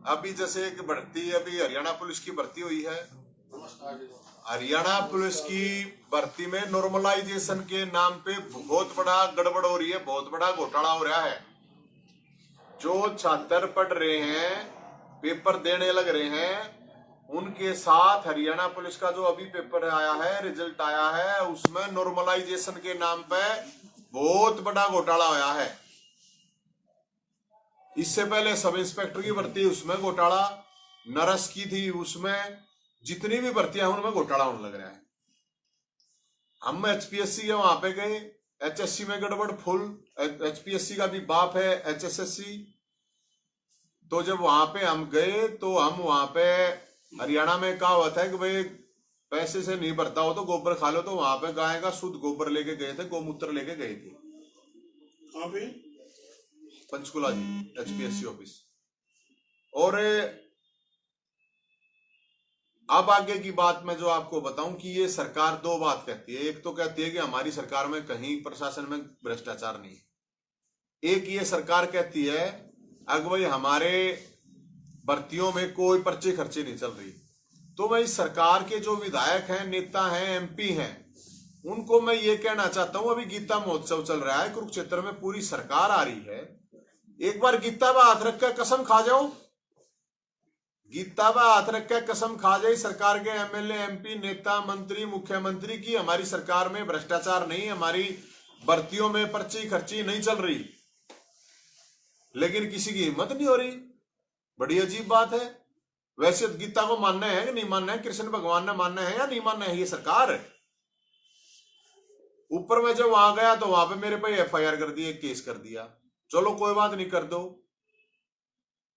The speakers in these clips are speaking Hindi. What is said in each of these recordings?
अभी जैसे एक भर्ती, अभी हरियाणा पुलिस की भर्ती हुई है। हरियाणा पुलिस की भर्ती में नॉर्मलाइजेशन के नाम पे बहुत बड़ा गड़बड़ हो रही है, बहुत बड़ा घोटाला हो रहा है। जो छात्र पढ़ रहे हैं, पेपर देने लग रहे हैं, उनके साथ हरियाणा पुलिस का जो अभी पेपर आया है, रिजल्ट आया है, उसमें नॉर्मलाइजेशन के नाम पे बहुत बड़ा घोटाला होया है। इससे पहले सब इंस्पेक्टर की भर्ती, उसमें घोटाला, नर्स की थी, उसमें जितनी भी भर्तियां हैं उनमें घोटाला होने लग रहा है। हम एचपीएससी के वहां पे गए, एचएससी में गड़बड़ फुल, एचपीएससी का भी बाप है एचएसएससी। तो जब वहां पे हम गए तो हम वहां पे, हरियाणा में कहा हुआ था कि भाई पैसे से नहीं भरता हो तो गोबर खा लो, तो वहां पे गाय का शुद्ध गोबर लेके गए थे, गोमूत्र लेके गए थे। कहां पे? पंचकुला जी, एचपीएससी ऑफिस। और अब आगे की बात मैं जो आपको बताऊं कि ये सरकार दो बात कहती है। एक तो कहती है कि हमारी सरकार में कहीं प्रशासन में भ्रष्टाचार नहीं है। एक ये सरकार कहती है अगर भाई हमारे भर्तियों में कोई पर्चे खर्चे नहीं चल रही। तो मैं इस सरकार के जो विधायक हैं, नेता हैं, एमपी हैं, उनको मैं ये कहना चाहता हूं, अभी गीता महोत्सव चल रहा है कुरुक्षेत्र में, पूरी सरकार आ रही है, एक बार गीता में हाथ रख कर कसम खा जाओ, गीता में हाथ रख कर कसम खा जाए सरकार के एमएलए, एमपी, नेता, मंत्री, मुख्यमंत्री की हमारी सरकार में भ्रष्टाचार नहीं, हमारी भर्तियों में पर्ची खर्ची नहीं चल रही। लेकिन किसी की हिम्मत नहीं हो रही। बड़ी अजीब बात है। वैसे गीता को मानना है कि नहीं मानना है, कृष्ण भगवान ने मानना है या नहीं मानना है, ये सरकार है। ऊपर में जब वहां गया तो वहां पे मेरे पे एफआईआर कर दी, केस कर दिया। चलो कोई बात नहीं, कर दो।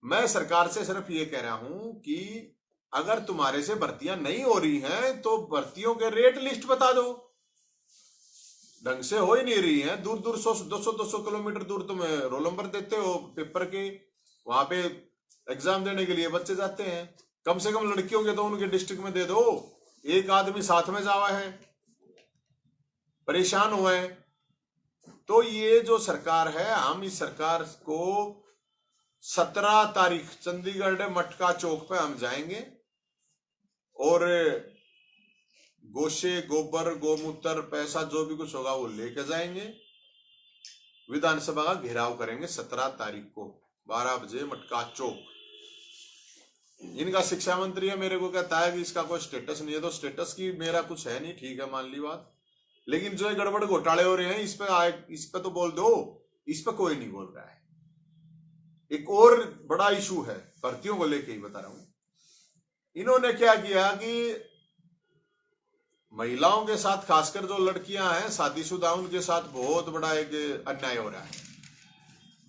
मैं सरकार से सिर्फ ये कह रहा हूं कि अगर तुम्हारे से भर्तियां नहीं हो रही हैं तो भर्तियों के रेट लिस्ट बता दो। ढंग से हो ही नहीं रही है, दूर दूर 200 किलोमीटर दूर तुम रोल नंबर देते हो पेपर के, वहां पे एग्जाम देने के लिए बच्चे जाते हैं। कम से कम लड़कियों के तो उनके डिस्ट्रिक्ट में दे दो, एक आदमी साथ में जावा है, परेशान हुए हैं। तो ये जो सरकार है, हम इस सरकार को 17 तारीख चंडीगढ़ मटका चौक पे हम जाएंगे और गोशे, गोबर, गोमूत्र, पैसा जो भी कुछ होगा वो लेके जाएंगे। विधानसभा का घेराव करेंगे 17 तारीख को 12 बजे मटका चौक। इनका शिक्षा मंत्री है, मेरे को कहता है कि इसका कोई स्टेटस नहीं है, तो स्टेटस की मेरा कुछ है नहीं, ठीक है, मान ली बात। लेकिन जो गड़बड़ घोटाले हो रहे हैं इस पे तो बोल दो। इस पे कोई नहीं बोल रहा है। एक और बड़ा इशू है, भर्तियों को लेके ही बता रहा हूं। इन्होंने क्या किया कि महिलाओं के साथ, खासकर जो लड़कियां हैं शादीशुदा, उनके साथ बहुत बड़ा एक अन्याय हो रहा है।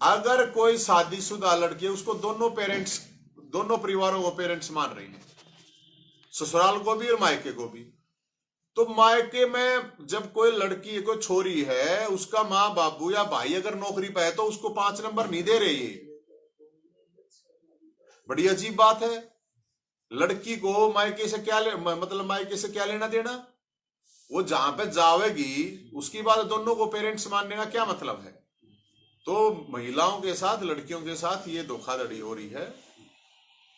अगर कोई शादीशुदा लड़की है, उसको दोनों परिवारों को पेरेंट्स मान रही हैं, ससुराल को भी और मायके को भी। तो मायके में जब कोई लड़की, कोई छोरी है, उसका माँ बाबू या भाई अगर नौकरी पे है तो उसको 5 नंबर नहीं दे रही है। बड़ी अजीब बात है। लड़की को मायके से क्या मायके से क्या लेना देना? वो जहां पे जावेगी उसकी बात, दोनों को पेरेंट्स मानने का क्या मतलब है? तो महिलाओं के साथ, लड़कियों के साथ ये धोखाधड़ी हो रही है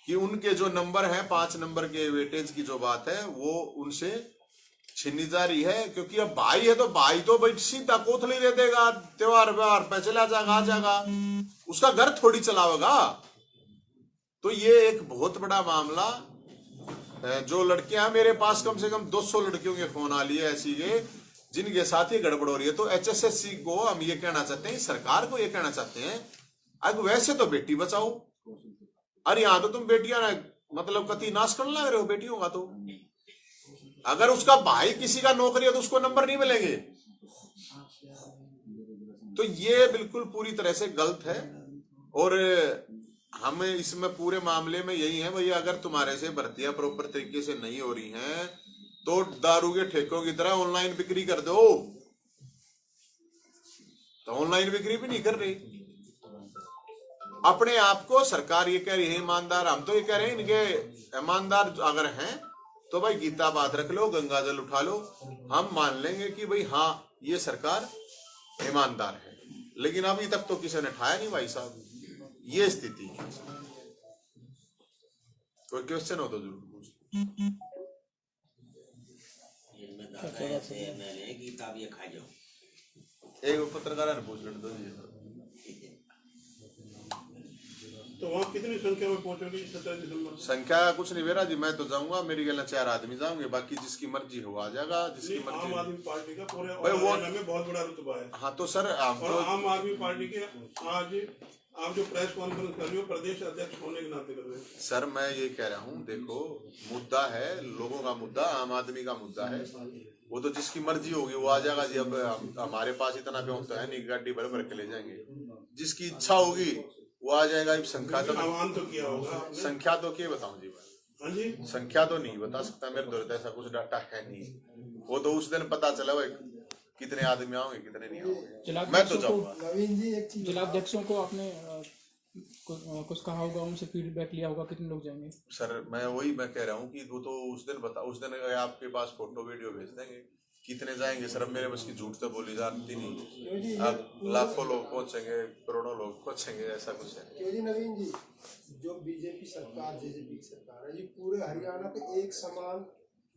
कि उनके जो नंबर हैं, 5 नंबर के वेटेज की जो बात है, वो उनसे छीनी जा रही है। क्योंकि अब भाई है तो भाई तो भाई सीधा कोथली दे देगा, त्योहार व्योहार पे चला जाएगा, आ जाएगा, उसका घर थोड़ी चलावेगा। तो ये एक बहुत बड़ा मामला है। जो लड़कियां, मेरे पास कम से कम 200 लड़कियों के फोन आ लिए ऐसी के जिनके साथ ये गड़बड़ हो रही है। तो एचएसएससी को हम ये कहना चाहते हैं, सरकार को ये कहना चाहते हैं, अब वैसे तो बेटी बचाओ, अरे यहां तो तुम बेटियां मतलब कति नाश करने लग रहे हो बेटियों का। तो अगर उसका भाई किसी का नौकरी है तो उसको नंबर नहीं मिलेंगे। तो ये बिल्कुल पूरी तरह से गलत है। और हमें इसमें पूरे मामले में यही है, भैया अगर तुम्हारे से भर्तियां प्रॉपर तरीके से नहीं हो रही हैं तो दारू के ठेकों की तरह ऑनलाइन बिक्री कर दो। तो ऑनलाइन बिक्री भी नहीं कर रही। अपने आप को सरकार ये कह रही है ईमानदार, हम तो ये कह रहे हैं इनके ईमानदार अगर हैं तो भाई गीता बात रख लो, गंगा जल उठा लो, हम मान लेंगे कि भाई हाँ ये सरकार ईमानदार है। लेकिन अभी तक तो किसी ने ठाया नहीं भाई साहब, ये स्थिति है। कोई क्वेश्चन हो तो जरूर पूछ। इनमें दादा ऐसे मैंने गीता भी खा जाओ। एक पत्रकार ने पूछ लेते दो। तो वहाँ कितनी संख्या में पहुंचोगी 27 दिसंबर? संख्या कुछ नहीं बेरा जी, मैं तो जाऊंगा, मेरी गला 4 आदमी जाऊंगे, बाकी जिसकी मर्जी हो आ जाएगा, जिसकी आम मर्जी। आदमी पार्टी का पूरे वो हरियाणा में बहुत बड़ा रुतबा है। हाँ तो सर आप और तो आम आदमी पार्टी के आज आप जो प्रेस कॉन्फ्रेंस कर रहे हो प्रदेश अध्यक्ष होने के नाते कर रहे हैं। सर मैं ये कह रहा हूँ, देखो मुद्दा है लोगों का, मुद्दा आम आदमी का मुद्दा है, वो तो जिसकी मर्जी होगी वो आ जाएगा जी। अब हमारे पास इतना भी तो है नहीं, गाड़ी भर भर के ले जाएंगे, जिसकी इच्छा होगी वो आ जाएगा। संख्या तो आह्वान तो किया होगा आपने? संख्या तो क्या बताऊं जी मैं? हाँ जी, संख्या तो नहीं बता सकता मेरे तो, ऐसा कुछ डाटा है नहीं, वो तो उस दिन पता चला भाई कितने आदमी आओगे कितने नहीं आओगे। मैं तो जाऊंगा। नवीन जी एक चीज, जिलाध्यक्षों को आपने कुछ कहा होगा, उनसे फीडबैक लिया होगा, कितने लोग जाएंगे? सर मैं कह रहा हूँ कि वो तो उस दिन आपके पास फोटो वीडियो भेज देंगे कितने जाएंगे। सर अब मेरे बस की झूठ तो बोली जाती नहीं, अब लाखों लोग पहुंचेंगे, करोड़ों लोग पहुंचेंगे, ऐसा कुछ है। क्यों जी नवीन जी, जो बीजेपी सरकार जेजेपी सरकार है ये पूरे हरियाणा पे एक समान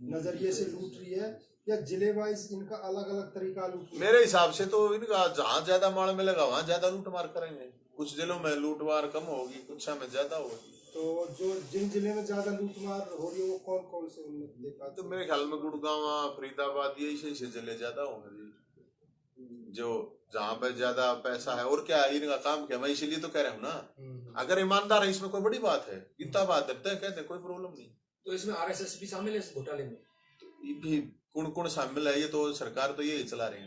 नजरिए से लूट रही है या जिले वाइज इनका अलग अलग तरीका लूट रही है? मेरे हिसाब से तो इनका जहाँ ज्यादा माल मिलेगा वहाँ ज्यादा लूट मार करेंगे। कुछ जिलों में लूट मार कम होगी, कुछ में ज्यादा होगी। तो जो जिन जिले में ज्यादा लूटमार हो रही है वो कौन कौन से उनमें देखा? तो मेरे ख्याल में गुड़गांव, फरीदाबाद, यही से जिले ज्यादा होंगे जी, जो जहाँ पे ज्यादा पैसा है। और क्या इनका काम क्या, मैं इसीलिए तो कह रहा हूँ ना, अगर ईमानदार है इसमें कोई बड़ी बात है, इतना बात करते हैं, कहते हैं कोई प्रॉब्लम नहीं। तो इसमें आरएसएस भी शामिल है इस घोटाले में? ये भी कौन कौन शामिल है, ये तो सरकार तो यही चला रही है।